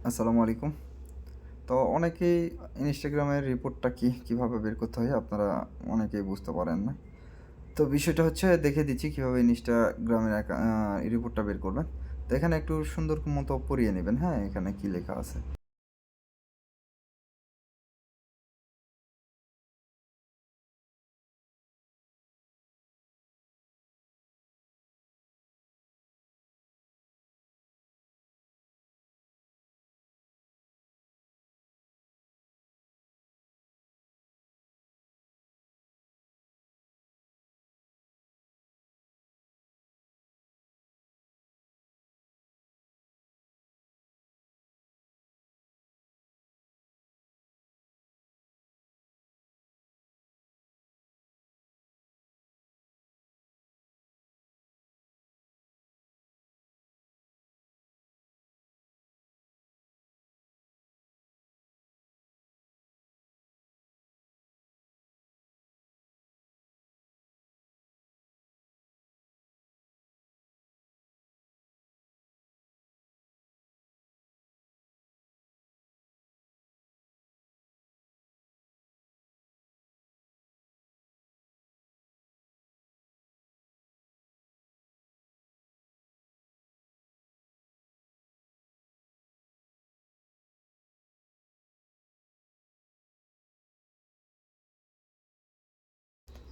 আসসালামু আলাইকুম। তো অনেকেই ইনস্টাগ্রামের রিপোর্টটা কীভাবে বের করতে হয় আপনারা অনেকেই বুঝতে পারেন না। তো বিষয়টা হচ্ছে দেখিয়ে দিচ্ছি কীভাবে ইনস্টাগ্রামের রিপোর্টটা বের করবেন। তো এখানে একটু সুন্দর মতো পড়িয়ে নেবেন, হ্যাঁ? এখানে কি লেখা আছে।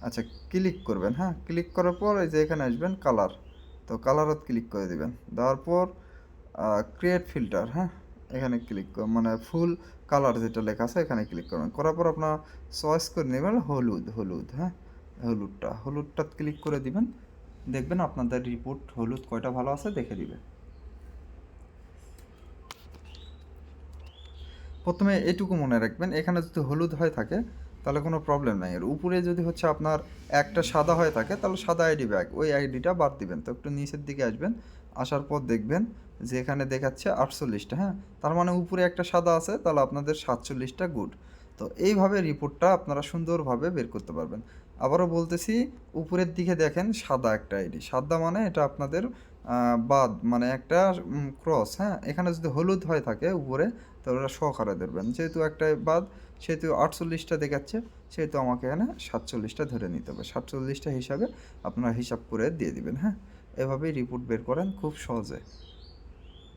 আচ্ছা, ক্লিক করবেন, হ্যাঁ? ক্লিক করার পর এই যে এখানে আসবেন কালার। তো কালারত ক্লিক করে দিবেন। দেওয়ার পর ক্রিয়েট ফিল্টার, হ্যাঁ? এখানে মানে ফুল কালার যেটা লেখা আছে এখানে ক্লিক করবেন। করার পর আপনার চয়েস করে নেবেন হলুদ, হ্যাঁ? হলুদটা ক্লিক করে দিবেন। দেখবেন আপনাদের রিপোর্ট হলুদ কয়টা ভালো আছে দেখে দিবে। প্রথমে এটুকু মনে রাখবেন, এখানে যদি হলুদ হয়ে থাকে তাহলে কোনো প্রবলেম নাই। আর উপরে যদি হচ্ছে আপনার একটা সাদা হয়ে থাকে তাহলে সাদা আইডি ব্যাগ, ওই আইডিটা বাদ দিবেন। তো একটু নিচের দিকে আসবেন, আসার পর দেখবেন যে এখানে দেখাচ্ছে 48টা, হ্যাঁ? তার মানে উপরে একটা সাদা আছে, তাহলে আপনাদের 47টা গুড। তো এইভাবে রিপোর্টটা আপনারা সুন্দরভাবে বের করতে পারবেন। আবারও বলতেছি, উপরের দিকে দেখেন সাদা একটা আইডি, সাদা মানে এটা আপনাদের বাদ, মানে একটা ক্রস, হ্যাঁ? এখানে যদি হলুদ হয়ে থাকে উপরে তাহলে ওটা সহকারে ধরবেন। যেহেতু একটাই বাদ, সেহেতু 48টা দেখাচ্ছে, সেহেতু আমাকে এখানে 47টা ধরে নিতে হবে। 47টা হিসাবে আপনারা হিসাব করে দিয়ে দিবেন, হ্যাঁ? এভাবেই রিপোর্ট বের করেন খুব সহজে।